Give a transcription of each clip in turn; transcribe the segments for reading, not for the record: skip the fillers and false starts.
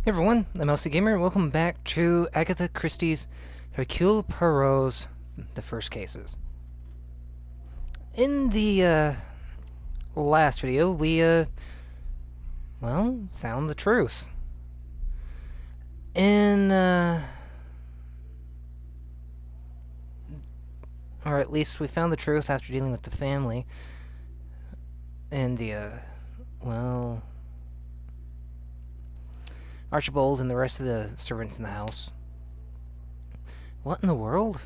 Hey everyone, I'm Elsie Gamer, and welcome back to Agatha Christie's Hercule Poirot's The First Cases. In the last video, we found the truth. Or at least we found the truth after dealing with the family. And Archibald and the rest of the servants in the house. What in the world?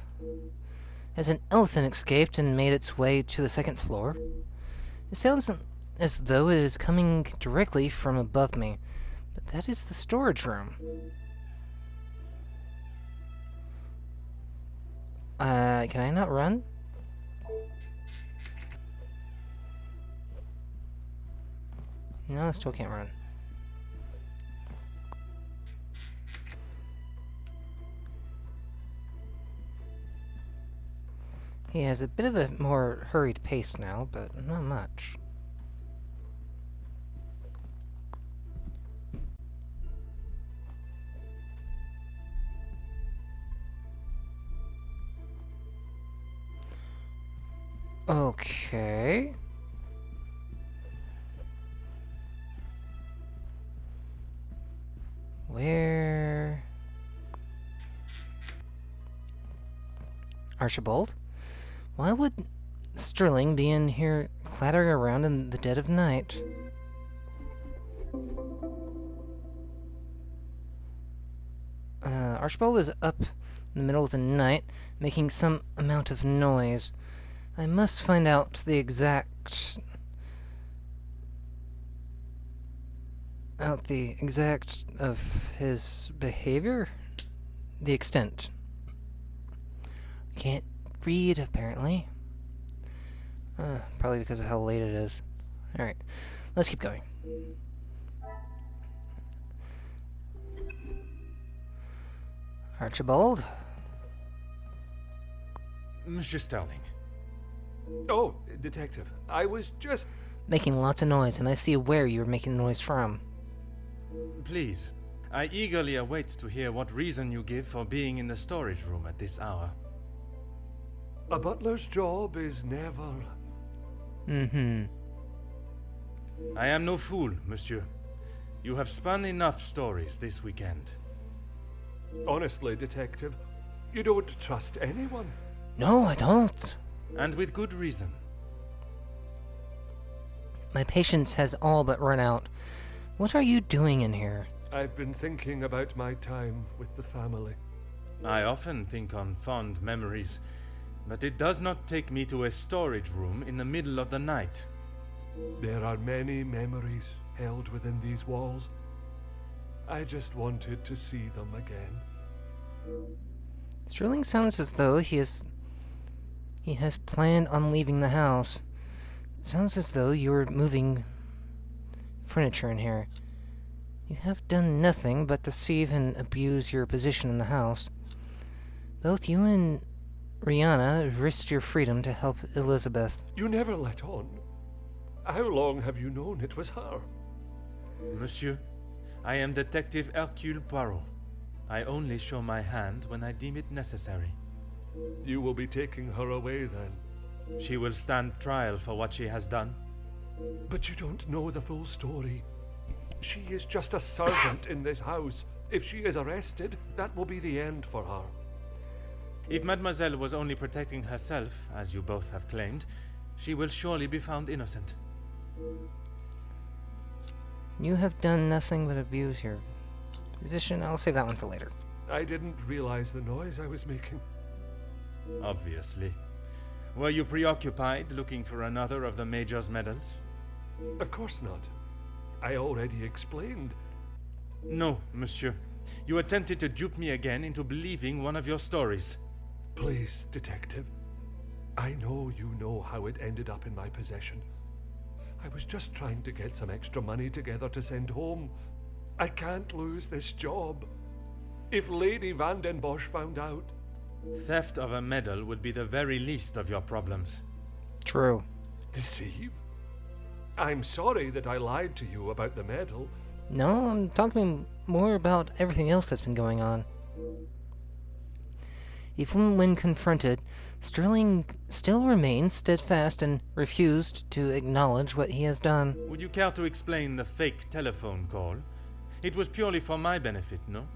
Has an elephant escaped and made its way to the second floor? It sounds as though it is coming directly from above me, but that is the storage room. Can I not run? No, I still can't run. He has a bit of a more hurried pace now, but not much. Okay. Where? Archibald? Why would Sterling be in here clattering around in the dead of night? Archibald is up in the middle of the night, making some amount of noise. I must find out the exact of his behavior? The extent. I can't read, apparently. Probably because of how late it is. Alright, let's keep going. Archibald? Monsieur Sterling. Oh, Detective. I was just... Making lots of noise, and I see where you're making the noise from. Please, I eagerly await to hear what reason you give for being in the storage room at this hour. A butler's job is never... I am no fool, monsieur. You have spun enough stories this weekend. Honestly, Detective, you don't trust anyone. No, I don't. And with good reason. My patience has all but run out. What are you doing in here? I've been thinking about my time with the family. I often think on fond memories, but it does not take me to a storage room in the middle of the night. There are many memories held within these walls. I just wanted to see them again. Sterling sounds as though he has planned on leaving the house. It sounds as though you're moving furniture in here. You have done nothing but deceive and abuse your position in the house. Both you and Rihanna risked your freedom to help Elizabeth. You never let on. How long have you known it was her? Monsieur, I am Detective Hercule Poirot. I only show my hand when I deem it necessary. You will be taking her away then? She will stand trial for what she has done. But you don't know the full story. She is just a servant in this house. If she is arrested, that will be the end for her. If Mademoiselle was only protecting herself, as you both have claimed, she will surely be found innocent. You have done nothing but abuse your position. I'll save that one for later. I didn't realize the noise I was making. Obviously. Were you preoccupied looking for another of the Major's medals? Of course not. I already explained. No, monsieur. You attempted to dupe me again into believing one of your stories. Please, Detective. I know you know how it ended up in my possession. I was just trying to get some extra money together to send home. I can't lose this job. If Lady Van den Bosch found out... Theft of a medal would be the very least of your problems. True. Deceive? I'm sorry that I lied to you about the medal, No, I'm talking more about everything else that's been going on. Even when confronted, Sterling still remains steadfast and refused to acknowledge what he has done. Would you care to explain the fake telephone call? It was purely for my benefit, no?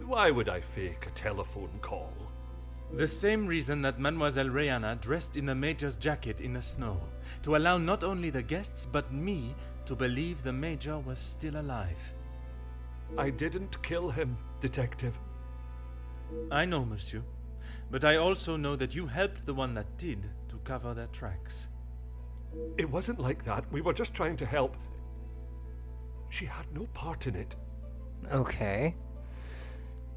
Why would I fake a telephone call? The same reason that Mademoiselle Rihanna dressed in the Major's jacket in the snow, to allow not only the guests but me to believe the Major was still alive. I didn't kill him, Detective. I know, monsieur, but I also know that you helped the one that did to cover their tracks. It wasn't like that. We were just trying to help. She had no part in it. Okay.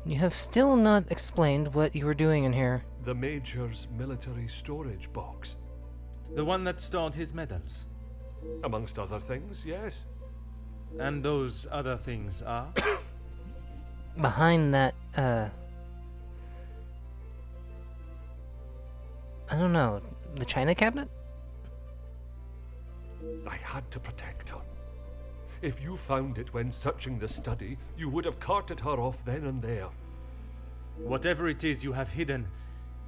You have still not explained what you were doing in here. The Major's military storage box. The one that stored his medals. Amongst other things, yes. And those other things are? Behind that, I don't know, the china cabinet? I had to protect her. If you found it when searching the study, you would have carted her off then and there. Whatever it is you have hidden,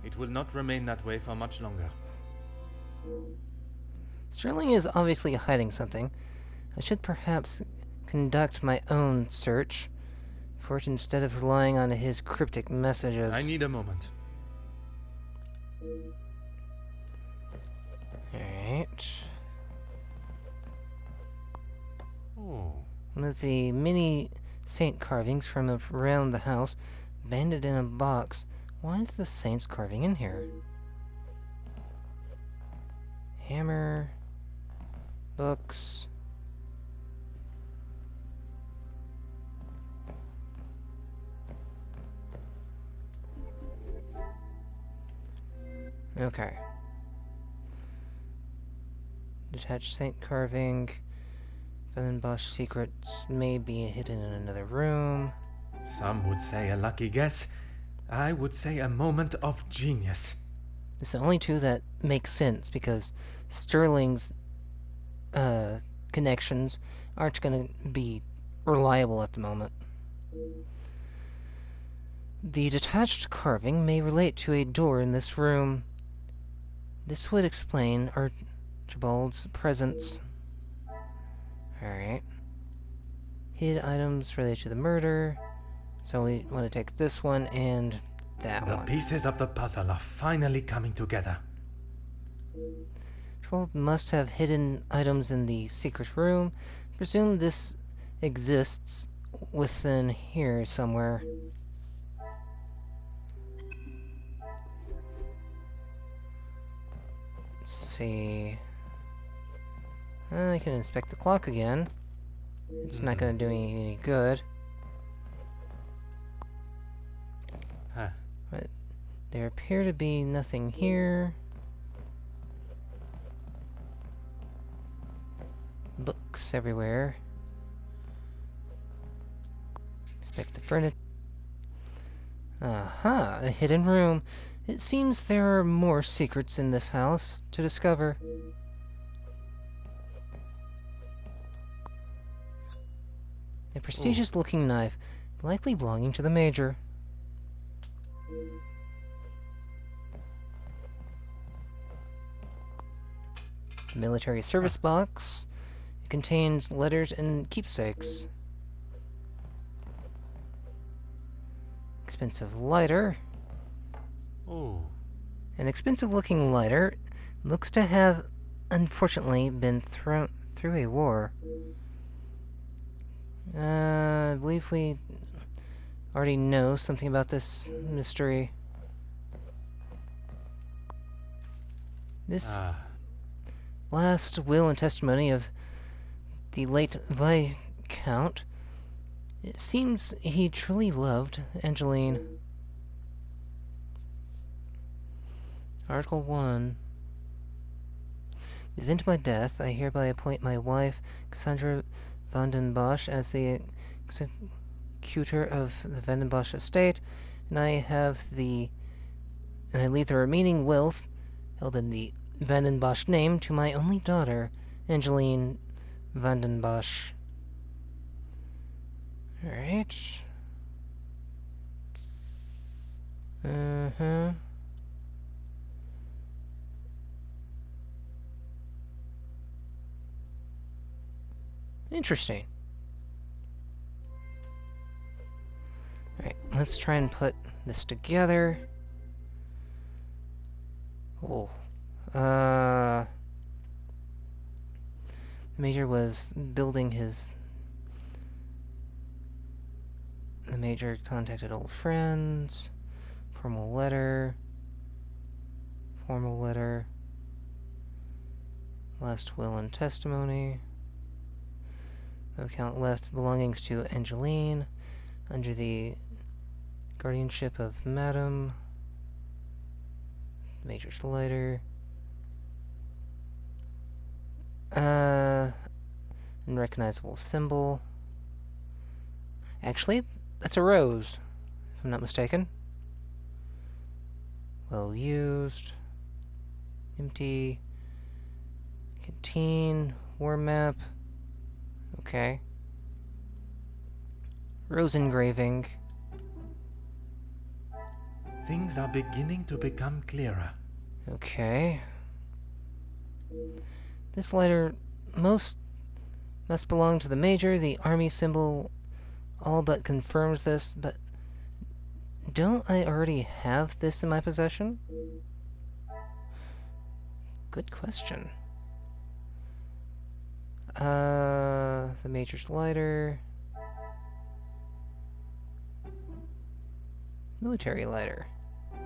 it will not remain that way for much longer. Sterling is obviously hiding something. I should perhaps conduct my own search for it instead of relying on his cryptic messages. I need a moment. Alright. Oh. One of the many saint carvings from around the house, banded in a box. Why is the saint's carving in here? Hammer. Books. Okay. Detached saint carving. Bosch secrets may be hidden in another room. Some would say a lucky guess. I would say a moment of genius. It's the only two that make sense because Sterling's connections aren't going to be reliable at the moment. The detached carving may relate to a door in this room. This would explain Archibald's presence. Alright. Hid items related to the murder. So we want to take this one and that one. The pieces of the puzzle are finally coming together. Archibald must have hidden items in the secret room. Presume this exists within here somewhere. Let's see. I can inspect the clock again. It's not going to do me any good. Huh. But there appear to be nothing here. Books everywhere. Inspect the furniture. Aha, a hidden room. It seems there are more secrets in this house to discover. A prestigious-looking knife, likely belonging to the Major. Military service box. It contains letters and keepsakes. Expensive lighter. Oh. An expensive-looking lighter looks to have, unfortunately, been thrown through a war. I believe we already know something about this mystery. This last will and testimony of the late Viscount, it seems he truly loved Angeline. Article 1. In the event of my death, I hereby appoint my wife, Cassandra van den Bosch, as the executor of the Van den Bosch estate, and I leave the remaining wealth held in the Van den Bosch name to my only daughter, Angeline van den Bosch. Alright. Uh-huh. Interesting. Alright, let's try and put this together. Oh. The Major was building his... The Major contacted old friends. Formal letter. Formal letter. Last will and testimony. The account left belongings to Angeline under the guardianship of Madam. Major's letter. Unrecognizable symbol. Actually, that's a rose, if I'm not mistaken. Well used. Empty. Canteen. War map. Okay. Rose engraving. Things are beginning to become clearer. Okay. This letter must belong to the Major. The army symbol all but confirms this, but don't I already have this in my possession? Good question. The Major's lighter. Military lighter.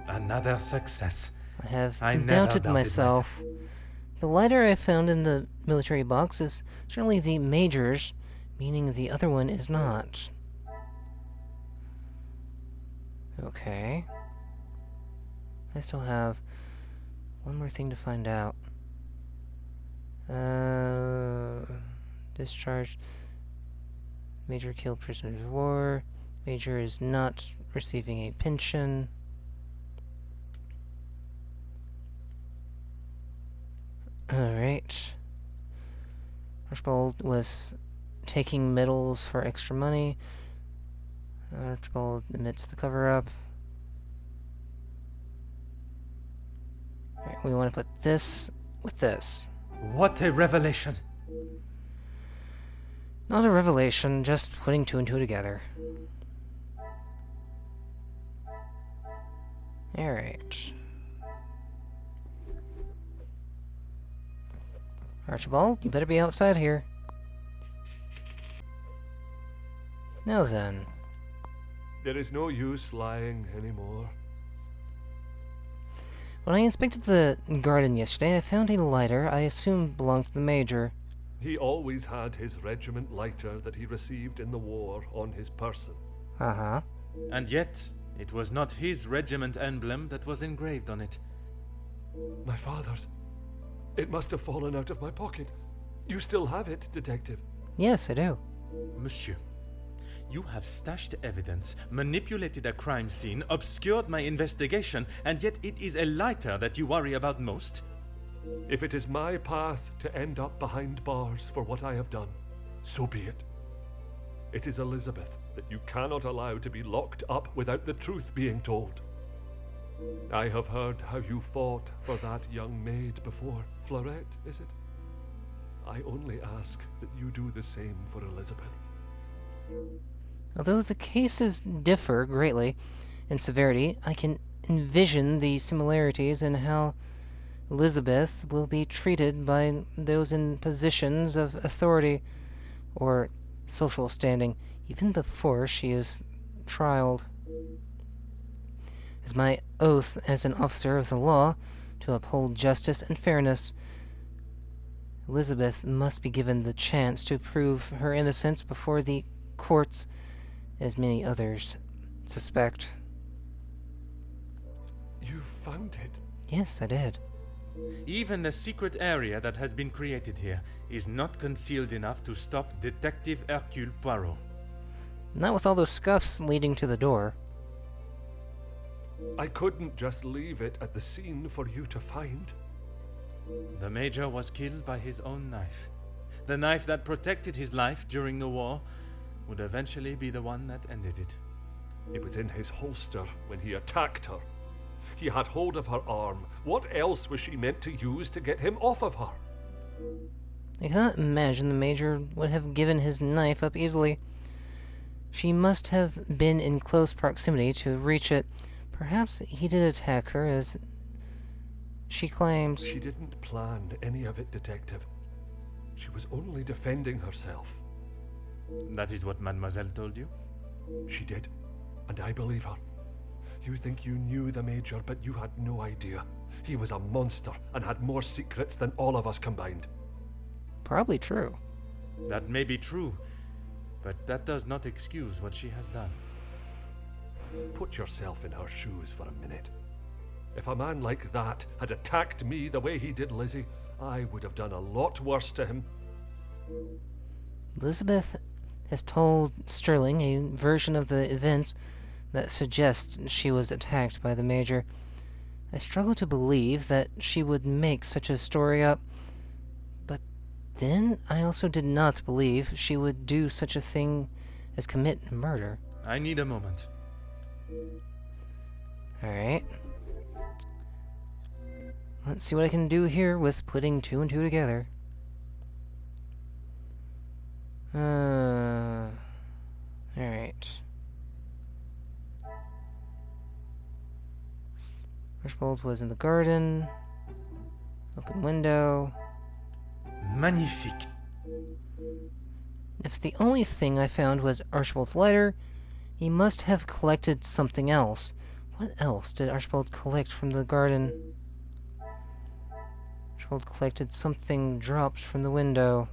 Another success. I have I never doubted doubted myself. The lighter I found in the military box is certainly the Major's, meaning the other one is not. Okay. I still have one more thing to find out. Discharged. Major killed prisoners of war. Major is not receiving a pension. Alright. Archibald was taking medals for extra money. Archibald admits the cover-up. Alright, we want to put this with this. What a revelation! Not a revelation, just putting two and two together. Alright. Archibald, you better be outside here. Now then. There is no use lying anymore. When I inspected the garden yesterday, I found a lighter I assume belonged to the Major. He always had his regiment lighter that he received in the war on his person. Uh-huh. And yet, it was not his regiment emblem that was engraved on it. My father's. It must have fallen out of my pocket. You still have it, Detective. Yes, I do. Monsieur, you have stashed evidence, manipulated a crime scene, obscured my investigation, and yet it is a lighter that you worry about most? If it is my path to end up behind bars for what I have done, so be it. It is Elizabeth that you cannot allow to be locked up without the truth being told. I have heard how you fought for that young maid before. Florette, is it? I only ask that you do the same for Elizabeth. Although the cases differ greatly in severity, I can envision the similarities in how Elizabeth will be treated by those in positions of authority or social standing, even before she is trialed. It is my oath as an officer of the law to uphold justice and fairness. Elizabeth must be given the chance to prove her innocence before the courts, as many others suspect. You found it? Yes, I did. Even the secret area that has been created here is not concealed enough to stop Detective Hercule Poirot. Not with all those scuffs leading to the door. I couldn't just leave it at the scene for you to find. The Major was killed by his own knife. The knife that protected his life during the war would eventually be the one that ended it. It was in his holster when he attacked her. He had hold of her arm. What else was she meant to use to get him off of her? I cannot imagine the Major would have given his knife up easily. She must have been in close proximity to reach it. Perhaps he did attack her, as she claims. She didn't plan any of it, Detective. She was only defending herself. That is what Mademoiselle told you? She did, and I believe her. You think you knew the Major, but you had no idea. He was a monster and had more secrets than all of us combined. Probably true. That may be true, but that does not excuse what she has done. Put yourself in her shoes for a minute. If a man like that had attacked me the way he did Lizzie, I would have done a lot worse to him. Elizabeth has told Sterling a version of the events that suggests she was attacked by the Major. I struggle to believe that she would make such a story up, but then I also did not believe she would do such a thing as commit murder. I need a moment. Alright. Let's see what I can do here with putting 2 and 2 together. Alright. Archibald was in the garden. Open window. Magnifique. If the only thing I found was Archibald's lighter, he must have collected something else. What else did Archibald collect from the garden? Archibald collected something dropped from the window.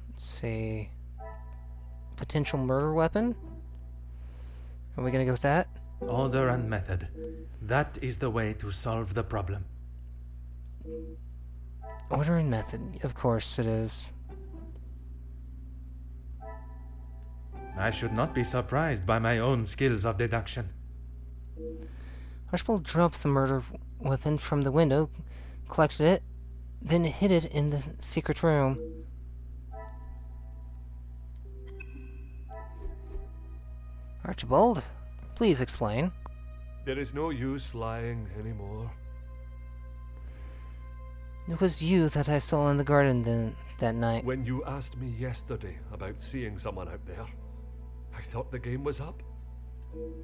Let's see. Potential murder weapon? Are we gonna go with that? Order and method. That is the way to solve the problem. Order and method, of course it is. I should not be surprised by my own skills of deduction. Archibald dropped the murder weapon from the window, collected it, then hid it in the secret room. Archibald, please explain. There is no use lying anymore. It was you that I saw in the garden that night. When you asked me yesterday about seeing someone out there, I thought the game was up.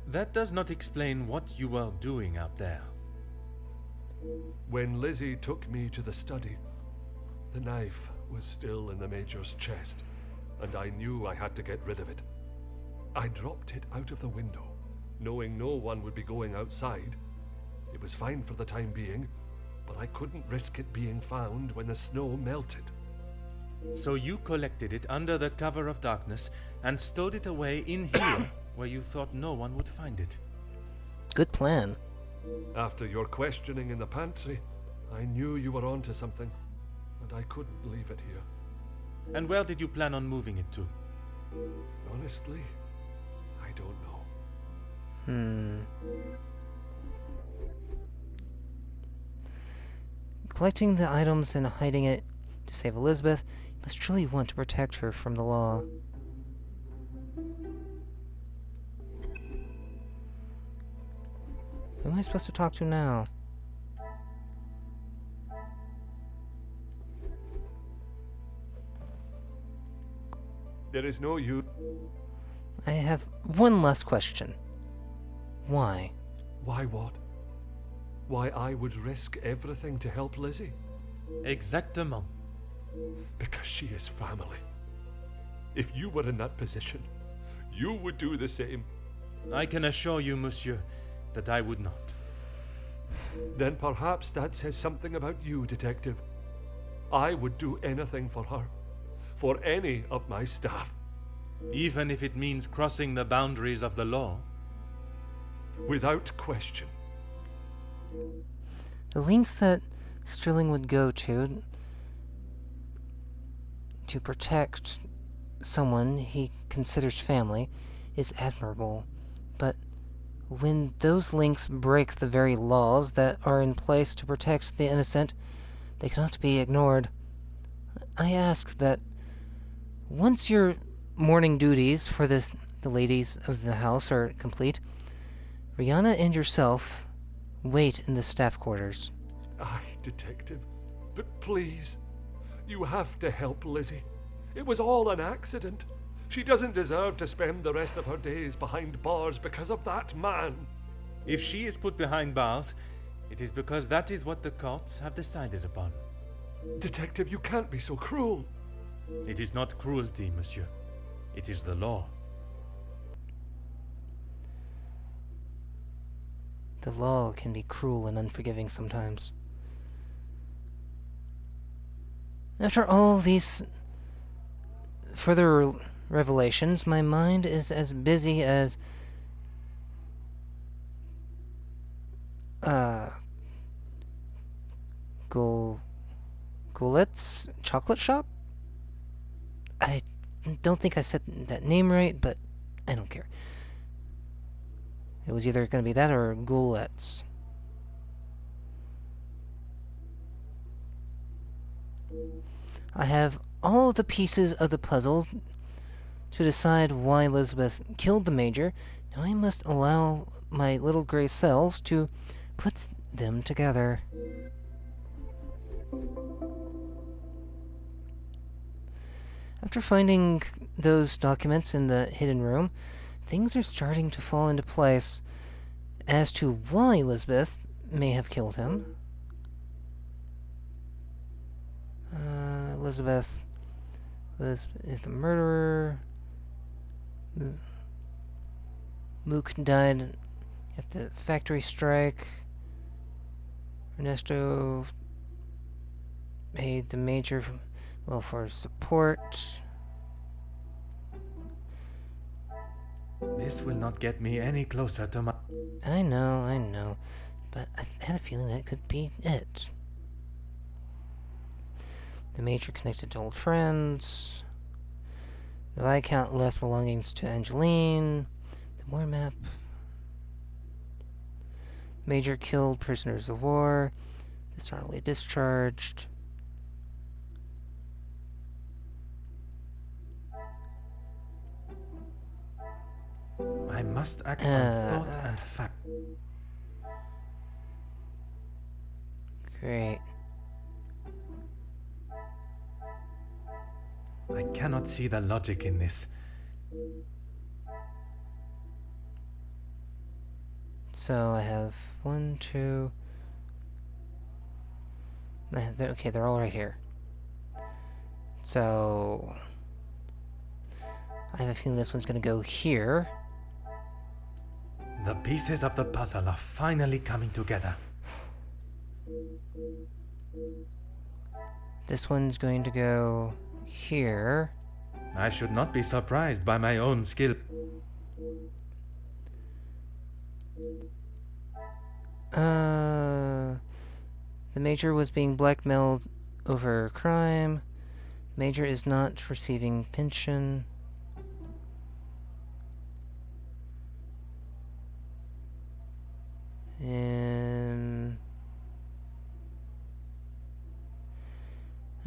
That does not explain what you were doing out there. When Lizzie took me to the study, the knife was still in the Major's chest, and I knew I had to get rid of it. I dropped it out of the window, knowing no one would be going outside. It was fine for the time being, but I couldn't risk it being found when the snow melted. So you collected it under the cover of darkness and stowed it away in here, where you thought no one would find it. Good plan. After your questioning in the pantry, I knew you were onto something, and I couldn't leave it here. And where did you plan on moving it to? Honestly, I don't know. Collecting the items and hiding it to save Elizabeth, you must truly want to protect her from the law. Who am I supposed to talk to now? There is no use. I have one last question. Why? Why what? Why I would risk everything to help Lizzie? Exactement. Because she is family. If you were in that position, you would do the same. I can assure you, monsieur, that I would not. Then perhaps that says something about you, Detective. I would do anything for her. For any of my staff. Even if it means crossing the boundaries of the law? Without question. The lengths that Sterling would go to protect someone he considers family is admirable, but when those links break the very laws that are in place to protect the innocent, they cannot be ignored. I ask that once your morning duties for the ladies of the house are complete, Rihanna and yourself wait in the staff quarters. Aye, Detective. But please, you have to help Lizzie. It was all an accident. She doesn't deserve to spend the rest of her days behind bars because of that man. If she is put behind bars, it is because that is what the courts have decided upon. Detective, you can't be so cruel. It is not cruelty, monsieur. It is the law. The law can be cruel and unforgiving sometimes. After all these further revelations, my mind is as busy as Goulet's chocolate shop? I don't think I said that name right, but I don't care. It was either going to be that or Goulet's. I have all the pieces of the puzzle to decide why Elizabeth killed the Major. Now I must allow my little gray selves to put them together. After finding those documents in the hidden room, things are starting to fall into place as to why Elizabeth may have killed him. Elizabeth is the murderer. Luke died at the factory strike. Ernesto paid the Major for support. This will not get me any closer to my... I know, but I had a feeling that could be it. The Major connected to old friends. The Viscount left belongings to Angeline. The war map. Major killed prisoners of war. Dishonorably discharged. I must act on thought and fact. Great. I cannot see the logic in this. So I have 1, 2... Okay, they're all right here. So... I have a feeling this one's gonna go here. The pieces of the puzzle are finally coming together. This one's going to go here. I should not be surprised by my own skill. The Major was being blackmailed over crime. Major is not receiving pension.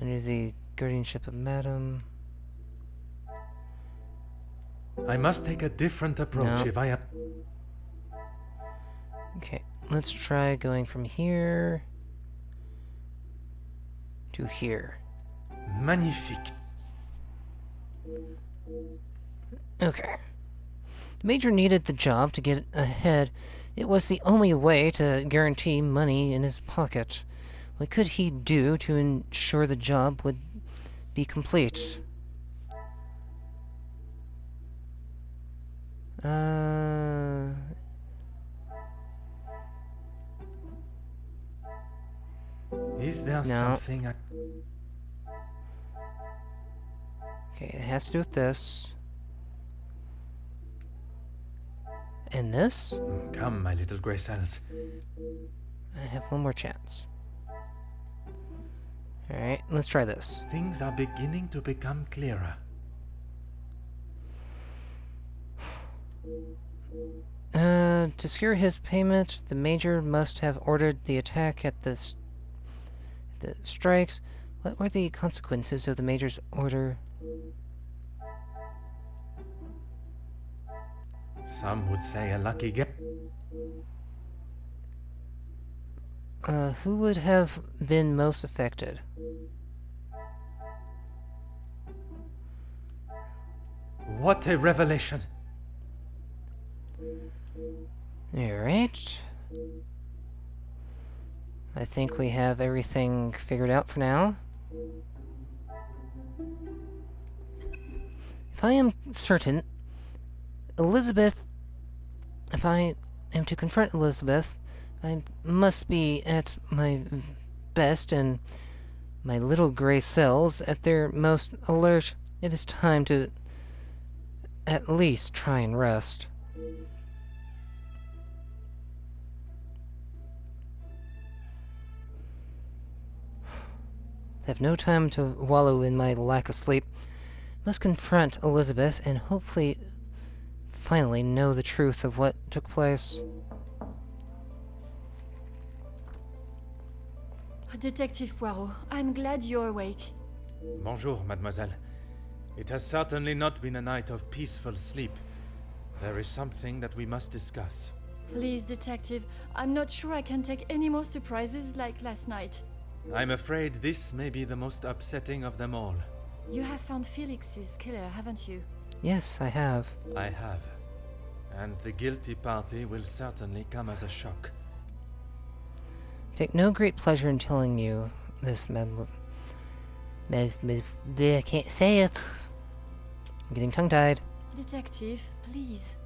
Under the guardianship of Madam. I must take a different approach if I am... Okay, let's try going from here to here. Magnifique. Okay. The Major needed the job to get ahead. It was the only way to guarantee money in his pocket. What could he do to ensure the job would be complete? Is there No. something I... Okay, it has to do with this. And this? Come, my little grey cells. I have one more chance. Alright, let's try this. Things are beginning to become clearer. To secure his payment, the Major must have ordered the attack at the strikes. What were the consequences of the Major's order? Some would say a lucky get. Who would have been most affected? What a revelation! Alright. I think we have everything figured out for now. If I am certain, Elizabeth... If I am to confront Elizabeth, I must be at my best and my little gray cells at their most alert. It is time to at least try and rest. I have no time to wallow in my lack of sleep. Must confront Elizabeth and hopefully finally know the truth of what took place. Detective Poirot, I'm glad you're awake. Bonjour, mademoiselle. It has certainly not been a night of peaceful sleep. There is something that we must discuss. Please, Detective, I'm not sure I can take any more surprises like last night. I'm afraid this may be the most upsetting of them all. You have found Felix's killer, haven't you? Yes, I have. I have. And the guilty party will certainly come as a shock. Take no great pleasure in telling you this, I can't say it. I'm getting tongue-tied. Detective, please.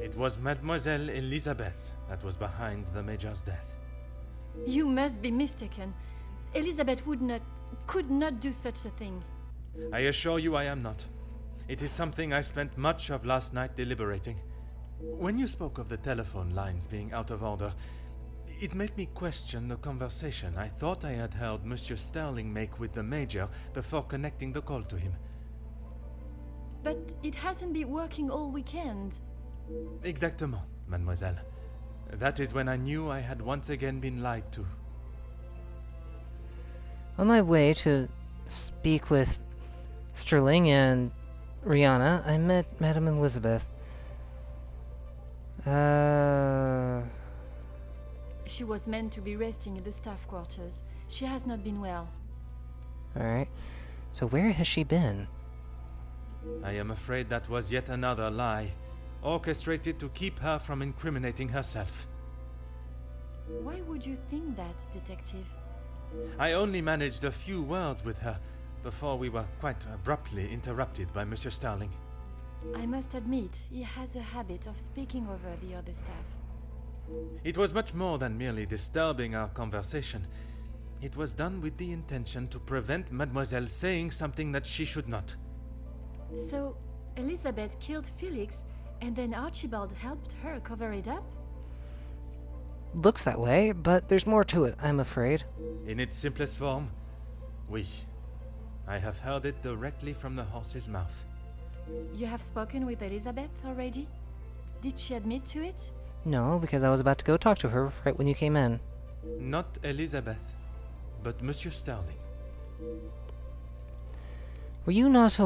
It was Mademoiselle Elizabeth that was behind the Major's death. You must be mistaken. Elizabeth could not do such a thing. I assure you I am not. It is something I spent much of last night deliberating. When you spoke of the telephone lines being out of order, it made me question the conversation I thought I had heard Monsieur Sterling make with the Major before connecting the call to him. But it hasn't been working all weekend. Exactement, mademoiselle. That is when I knew I had once again been lied to. On my way to speak with Sterling and Rihanna, I met Madame Elizabeth. She was meant to be resting in the staff quarters. She has not been well. Alright. So where has she been? I am afraid that was yet another lie, orchestrated to keep her from incriminating herself. Why would you think that, Detective? I only managed a few words with her before we were quite abruptly interrupted by Monsieur Sterling. I must admit, he has a habit of speaking over the other staff. It was much more than merely disturbing our conversation. It was done with the intention to prevent Mademoiselle saying something that she should not. So, Elizabeth killed Felix, and then Archibald helped her cover it up? Looks that way, but there's more to it, I'm afraid. In its simplest form, oui. I have heard it directly from the horse's mouth. You have spoken with Elizabeth already? Did she admit to it? No, because I was about to go talk to her right when you came in. Not Elizabeth, but Monsieur Sterling. Were you not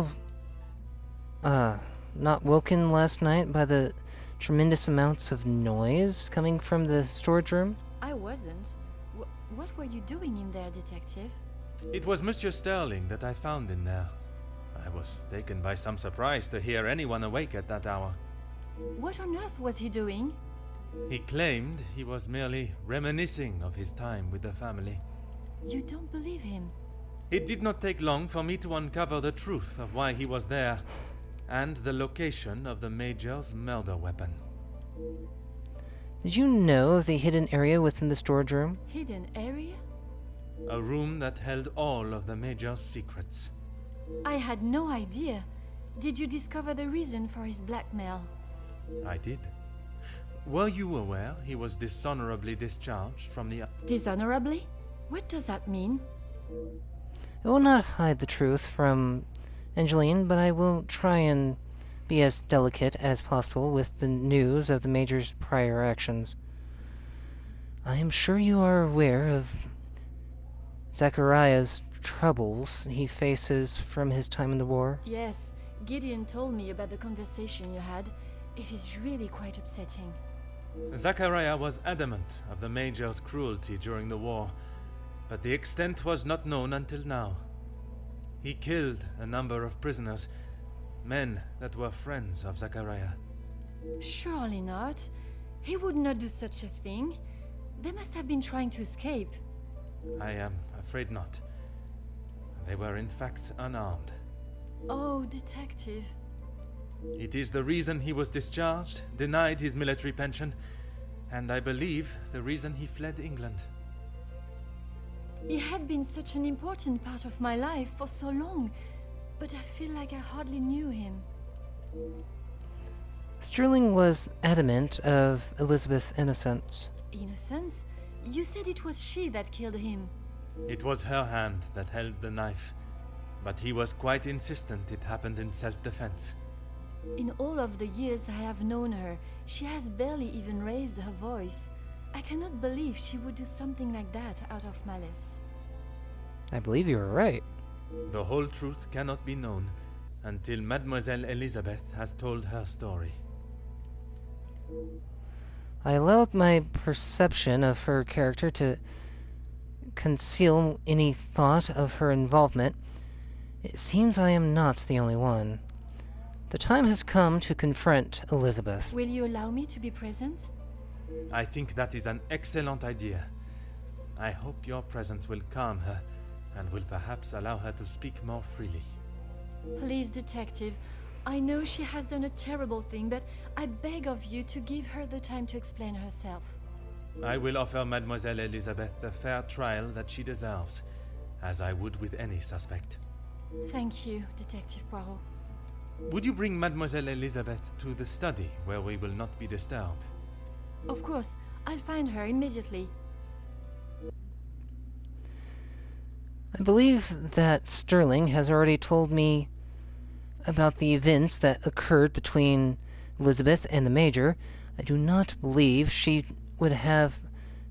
woken last night by the tremendous amounts of noise coming from the storage room? I wasn't. What were you doing in there, Detective? It was Monsieur Sterling that I found in there. I was taken by some surprise to hear anyone awake at that hour. What on earth was he doing? He claimed he was merely reminiscing of his time with the family. You don't believe him? It did not take long for me to uncover the truth of why he was there, and the location of the Major's murder weapon. Did you know of the hidden area within the storage room? Hidden area? A room that held all of the Major's secrets. I had no idea. Did you discover the reason for his blackmail? I did. Were you aware he was dishonorably discharged from the... Dishonorably? What does that mean? I will not hide the truth from Angeline, but I will try and be as delicate as possible with the news of the Major's prior actions. I am sure you are aware of Zachariah's troubles he faces from his time in the war. Yes, Gideon told me about the conversation you had. It is really quite upsetting. Zachariah was adamant of the Major's cruelty during the war, but the extent was not known until now. He killed a number of prisoners, men that were friends of Zachariah. Surely not. He would not do such a thing. They must have been trying to escape. I am afraid not. They were in fact unarmed. Oh, detective. It is the reason he was discharged, denied his military pension, and I believe the reason he fled England. He had been such an important part of my life for so long, but I feel like I hardly knew him. Sterling was adamant of Elizabeth's innocence. Innocence? You said it was she that killed him. It was her hand that held the knife, but he was quite insistent it happened in self-defense. In all of the years I have known her, she has barely even raised her voice. I cannot believe she would do something like that out of malice. I believe you are right. The whole truth cannot be known until Mademoiselle Elizabeth has told her story. I allowed my perception of her character to conceal any thought of her involvement. It seems I am not the only one. The time has come to confront Elizabeth. Will you allow me to be present? I think that is an excellent idea. I hope your presence will calm her and will perhaps allow her to speak more freely. Please, detective. I know she has done a terrible thing, but I beg of you to give her the time to explain herself. I will offer Mademoiselle Elizabeth the fair trial that she deserves, as I would with any suspect. Thank you, Detective Poirot. Would you bring Mademoiselle Elizabeth to the study, where we will not be disturbed? Of course, I'll find her immediately. I believe that Sterling has already told me about the events that occurred between Elizabeth and the Major. I do not believe she would have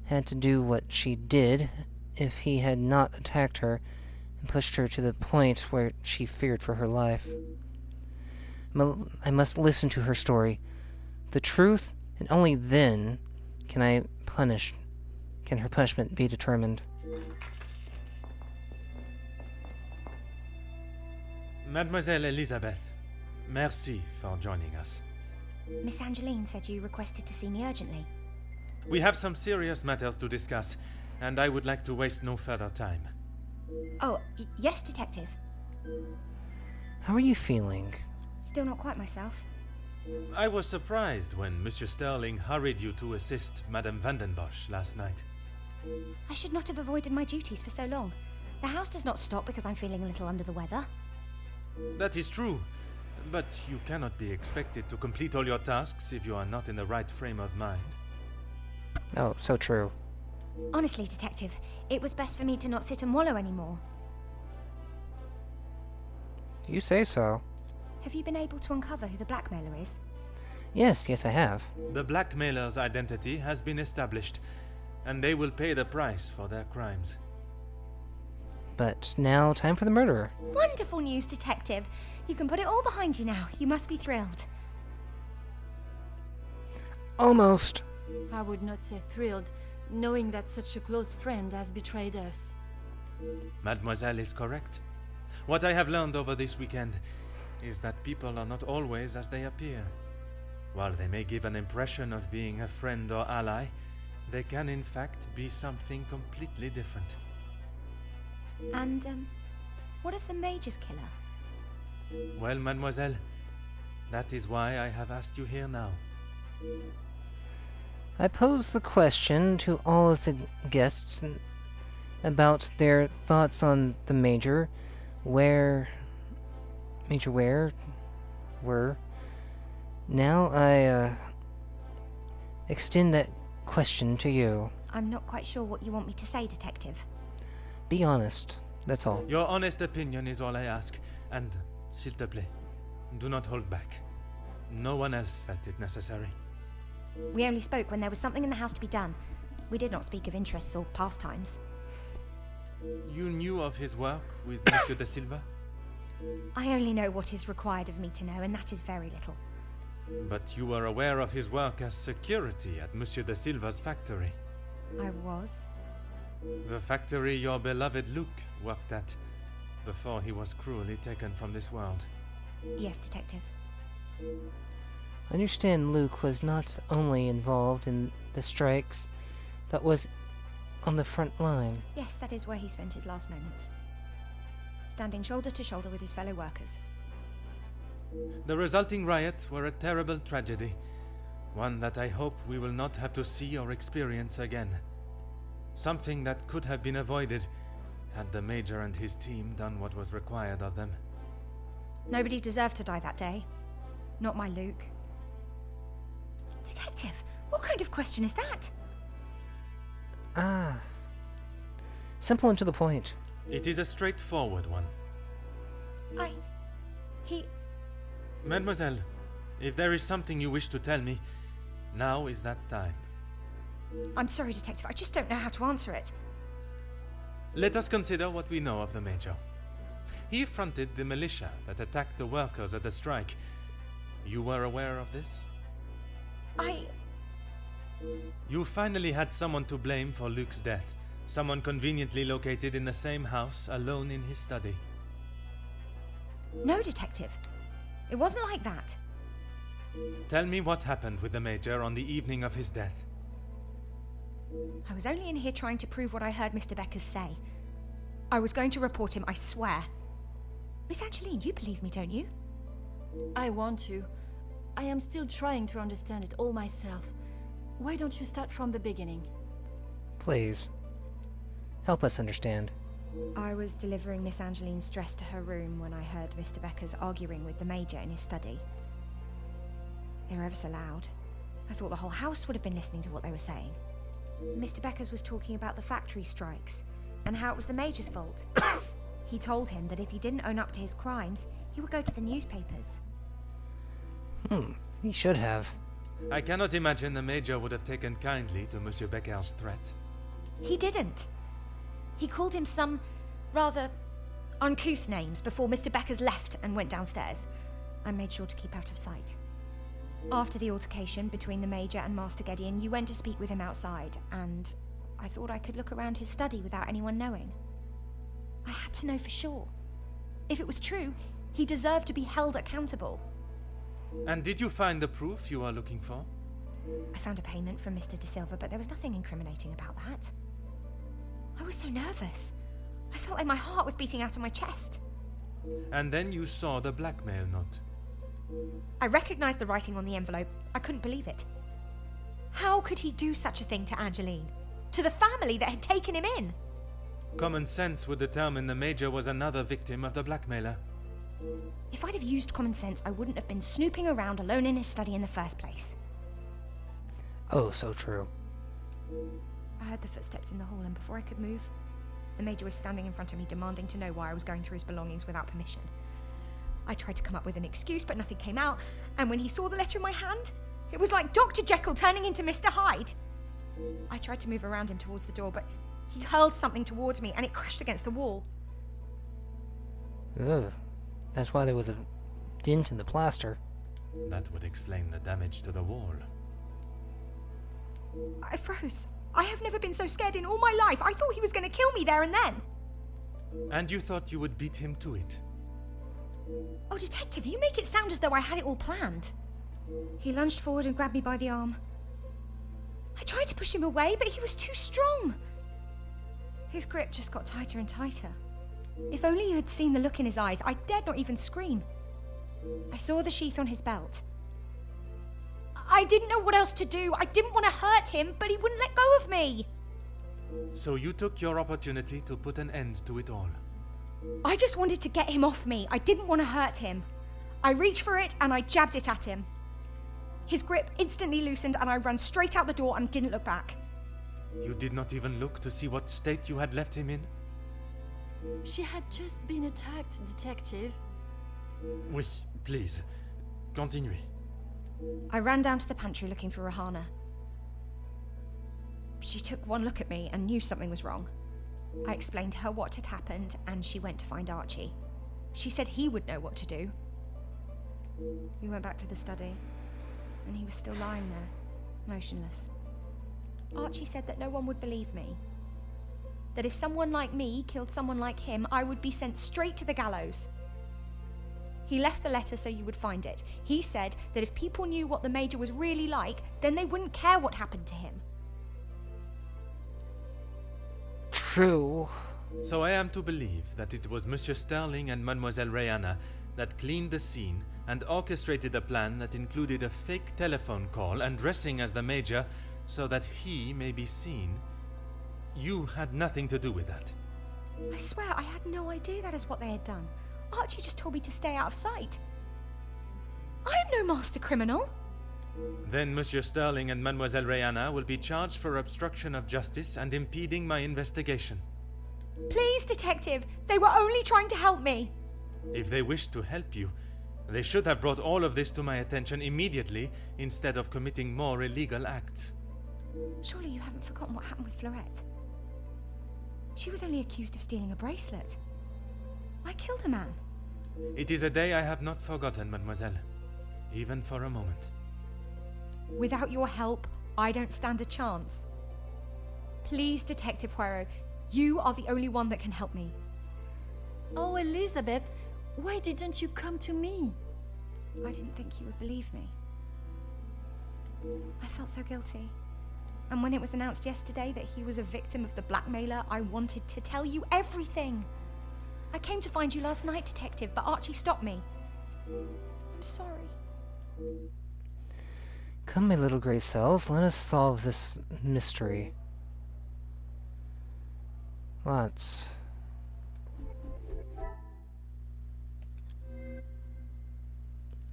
had to do what she did if he had not attacked her and pushed her to the point where she feared for her life. I must listen to her story, the truth, and only then can her punishment be determined. Mademoiselle Elizabeth, merci for joining us. Miss Angeline said you requested to see me urgently. We have some serious matters to discuss, and I would like to waste no further time. Oh, yes, Detective. How are you feeling? Still not quite myself. I was surprised when Monsieur Sterling hurried you to assist Madame Vandenbosch last night. I should not have avoided my duties for so long. The house does not stop because I'm feeling a little under the weather. That is true, but you cannot be expected to complete all your tasks if you are not in the right frame of mind. Oh, so true. Honestly, Detective, it was best for me to not sit and wallow anymore. You say so. Have you been able to uncover who the blackmailer is? Yes, I have. The blackmailer's identity has been established, and they will pay the price for their crimes. But now, time for the murderer. Wonderful news, Detective. You can put it all behind you now. You must be thrilled. Almost. I would not say thrilled, knowing that such a close friend has betrayed us. Mademoiselle is correct. What I have learned over this weekend is that people are not always as they appear. While they may give an impression of being a friend or ally, they can in fact be something completely different. And, what of the Major's killer? Well, mademoiselle, that is why I have asked you here now. I posed the question to all of the guests about their thoughts on the Major, were. Now I extend that question to you. I'm not quite sure what you want me to say, Detective. Be honest, that's all. Your honest opinion is all I ask, and, s'il te plaît, do not hold back. No one else felt it necessary. We only spoke when there was something in the house to be done. We did not speak of interests or pastimes. You knew of his work with Monsieur de Silva? I only know what is required of me to know, and that is very little. But you were aware of his work as security at Monsieur de Silva's factory. I was. The factory your beloved Luke worked at before he was cruelly taken from this world. Yes, Detective. I understand Luke was not only involved in the strikes, but was on the front line. Yes, that is where he spent his last moments. Standing shoulder to shoulder with his fellow workers. The resulting riots were a terrible tragedy, one that I hope we will not have to see or experience again. Something that could have been avoided had the Major and his team done what was required of them. Nobody deserved to die that day. Not my Luke. Detective, what kind of question is that? Ah. Simple and to the point. It is a straightforward one. Mademoiselle, if there is something you wish to tell me, now is that time. I'm sorry, Detective, I just don't know how to answer it. Let us consider what we know of the Major. He fronted the militia that attacked the workers at the strike. You were aware of this? You finally had someone to blame for Luke's death. Someone conveniently located in the same house, alone in his study. No, Detective. It wasn't like that. Tell me what happened with the Major on the evening of his death. I was only in here trying to prove what I heard Mr. Beckers say. I was going to report him, I swear. Miss Angeline, you believe me, don't you? I want to. I am still trying to understand it all myself. Why don't you start from the beginning? Please. Help us understand. I was delivering Miss Angeline's dress to her room when I heard Mr. Beckers arguing with the Major in his study. They were ever so loud. I thought the whole house would have been listening to what they were saying. Mr. Beckers was talking about the factory strikes and how it was the Major's fault. He told him that if he didn't own up to his crimes, he would go to the newspapers. He should have. I cannot imagine the Major would have taken kindly to Monsieur Becker's threat. He didn't. He called him some rather uncouth names before Mr. Beckers left and went downstairs. I made sure to keep out of sight. After the altercation between the Major and Master Gideon, you went to speak with him outside, and I thought I could look around his study without anyone knowing. I had to know for sure. If it was true, he deserved to be held accountable. And did you find the proof you are looking for? I found a payment from Mr. De Silva, but there was nothing incriminating about that. I was so nervous. I felt like my heart was beating out of my chest. And then you saw the blackmail note. I recognized the writing on the envelope. I couldn't believe it. How could he do such a thing to Angeline? To the family that had taken him in? Common sense would determine the Major was another victim of the blackmailer. If I'd have used common sense, I wouldn't have been snooping around alone in his study in the first place. Oh, so true. I heard the footsteps in the hall, and before I could move, the Major was standing in front of me, demanding to know why I was going through his belongings without permission. I tried to come up with an excuse, but nothing came out, and when he saw the letter in my hand, it was like Dr. Jekyll turning into Mr. Hyde. I tried to move around him towards the door, but he hurled something towards me, and it crashed against the wall. Ugh. That's why there was a dent in the plaster. That would explain the damage to the wall. I froze. I have never been so scared in all my life. I thought he was going to kill me there and then. And you thought you would beat him to it? Oh, Detective, you make it sound as though I had it all planned. He lunged forward and grabbed me by the arm. I tried to push him away, but he was too strong. His grip just got tighter and tighter. If only you had seen the look in his eyes, I dared not even scream. I saw the sheath on his belt. I didn't know what else to do. I didn't want to hurt him, but he wouldn't let go of me. So you took your opportunity to put an end to it all. I just wanted to get him off me. I didn't want to hurt him. I reached for it and I jabbed it at him. His grip instantly loosened and I ran straight out the door and didn't look back. You did not even look to see what state you had left him in? She had just been attacked, Detective. Oui, please. Continuez. I ran down to the pantry looking for Rahana. She took one look at me and knew something was wrong. I explained to her what had happened, and she went to find Archie. She said he would know what to do. We went back to the study, and he was still lying there, motionless. Archie said that no one would believe me. That if someone like me killed someone like him, I would be sent straight to the gallows. He left the letter so you would find it. He said that if people knew what the Major was really like, then they wouldn't care what happened to him. True. So I am to believe that it was Monsieur Sterling and Mademoiselle Rihanna that cleaned the scene and orchestrated a plan that included a fake telephone call and dressing as the Major so that he may be seen. You had nothing to do with that. I swear I had no idea that is what they had done. Archie just told me to stay out of sight. I am no master criminal. Then Monsieur Sterling and Mademoiselle Rihanna will be charged for obstruction of justice and impeding my investigation. Please, Detective, they were only trying to help me. If they wished to help you, they should have brought all of this to my attention immediately instead of committing more illegal acts. Surely you haven't forgotten what happened with Florette. She was only accused of stealing a bracelet. I killed a man. It is a day I have not forgotten, mademoiselle, even for a moment. Without your help, I don't stand a chance. Please, Detective Poirot, you are the only one that can help me. Oh, Elizabeth, why didn't you come to me? I didn't think you would believe me. I felt so guilty. And when it was announced yesterday that he was a victim of the blackmailer, I wanted to tell you everything. I came to find you last night, Detective, but Archie stopped me. I'm sorry. Come, my little grey cells, let us solve this mystery. Let's.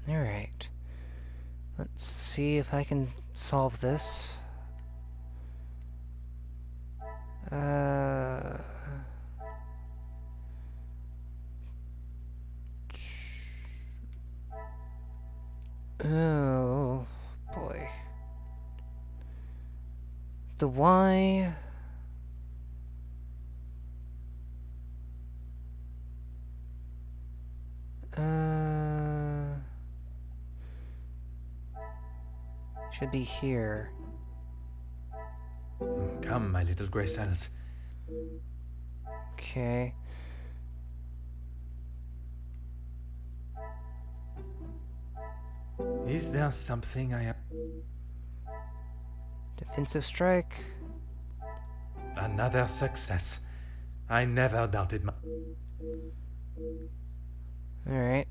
Alright. Let's see if I can solve this. Oh, boy. The Y... should be here. Come, my little grey cells. Okay. Is there something I have... Defensive strike. Another success. I never doubted my... Alright.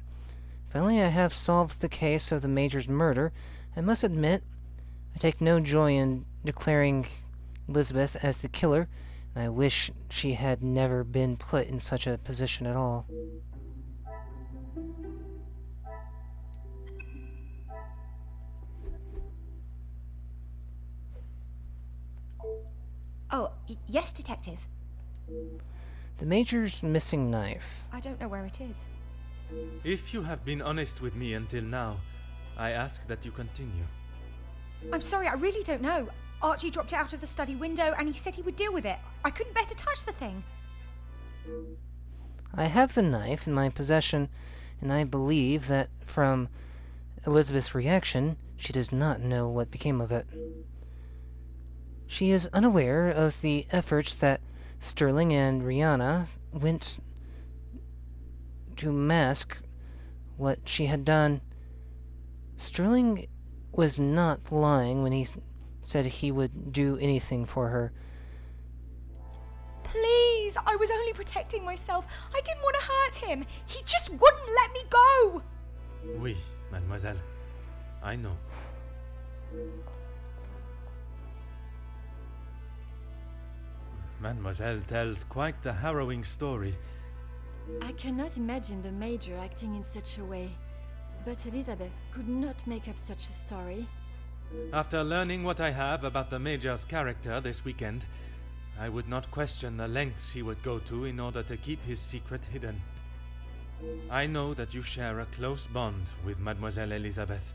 Finally, I have solved the case of the Major's murder. I must admit, I take no joy in declaring Elizabeth as the killer, and I wish she had never been put in such a position at all. Oh, yes, Detective. The Major's missing knife. I don't know where it is. If you have been honest with me until now, I ask that you continue. I'm sorry, I really don't know. Archie dropped it out of the study window and he said he would deal with it. I couldn't bear to touch the thing. I have the knife in my possession, and I believe that from Elizabeth's reaction, she does not know what became of it. She is unaware of the efforts that Sterling and Rihanna went to mask what she had done. Sterling was not lying when he said he would do anything for her. Please, I was only protecting myself. I didn't want to hurt him. He just wouldn't let me go. Oui, mademoiselle. I know. Mademoiselle tells quite the harrowing story. I cannot imagine the Major acting in such a way. But Elizabeth could not make up such a story. After learning what I have about the Major's character this weekend, I would not question the lengths he would go to in order to keep his secret hidden. I know that you share a close bond with Mademoiselle Elizabeth,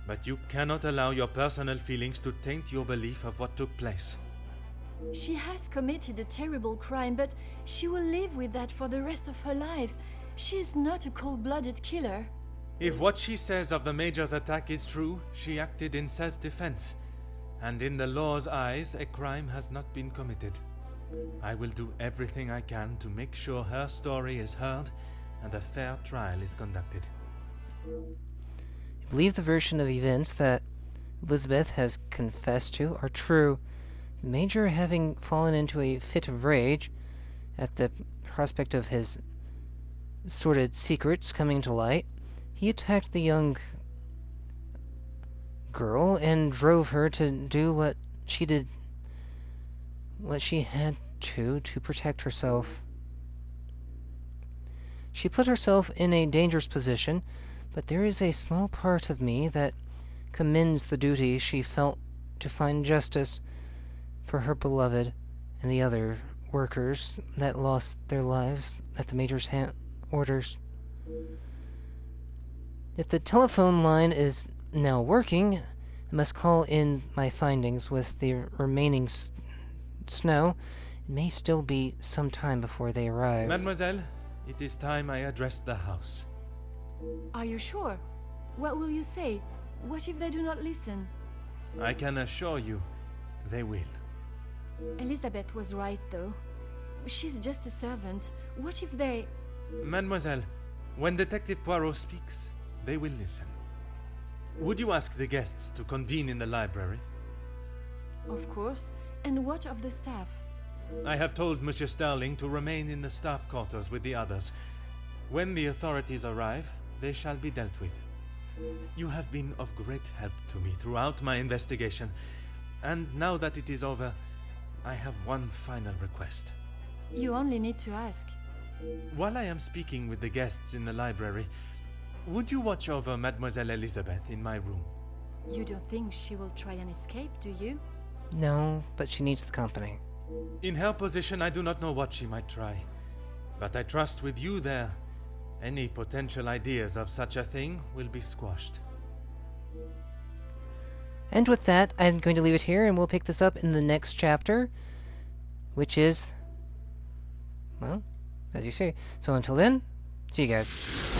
But you cannot allow your personal feelings to taint your belief of what took place. She has committed a terrible crime, but she will live with that for the rest of her life. She is not a cold-blooded killer. If what she says of the Major's attack is true, she acted in self-defense. And in the law's eyes, a crime has not been committed. I will do everything I can to make sure her story is heard and a fair trial is conducted. I believe the version of events that Elizabeth has confessed to are true. The Major, having fallen into a fit of rage at the prospect of his sordid secrets coming to light, he attacked the young girl and drove her to do what she had to protect herself. She put herself in a dangerous position, but there is a small part of me that commends the duty she felt to find justice for her beloved and the other workers that lost their lives at the Major's orders. If the telephone line is now working, I must call in my findings. With the remaining snow, it may still be some time before they arrive. Mademoiselle, it is time I addressed the house. Are you sure? What will you say? What if they do not listen? I can assure you, they will. Elizabeth was right, though. She's just a servant. What if they... Mademoiselle, when Detective Poirot speaks, they will listen. Would you ask the guests to convene in the library? Of course. And what of the staff? I have told Monsieur Sterling to remain in the staff quarters with the others. When the authorities arrive, they shall be dealt with. You have been of great help to me throughout my investigation, and now that it is over, I have one final request. You only need to ask. While I am speaking with the guests in the library, would you watch over Mademoiselle Elizabeth in my room? You don't think she will try and escape, do you? No, but she needs the company. In her position, I do not know what she might try. But I trust with you there, any potential ideas of such a thing will be squashed. And with that, I'm going to leave it here, and we'll pick this up in the next chapter, which is, well, as you say. So until then, see you guys.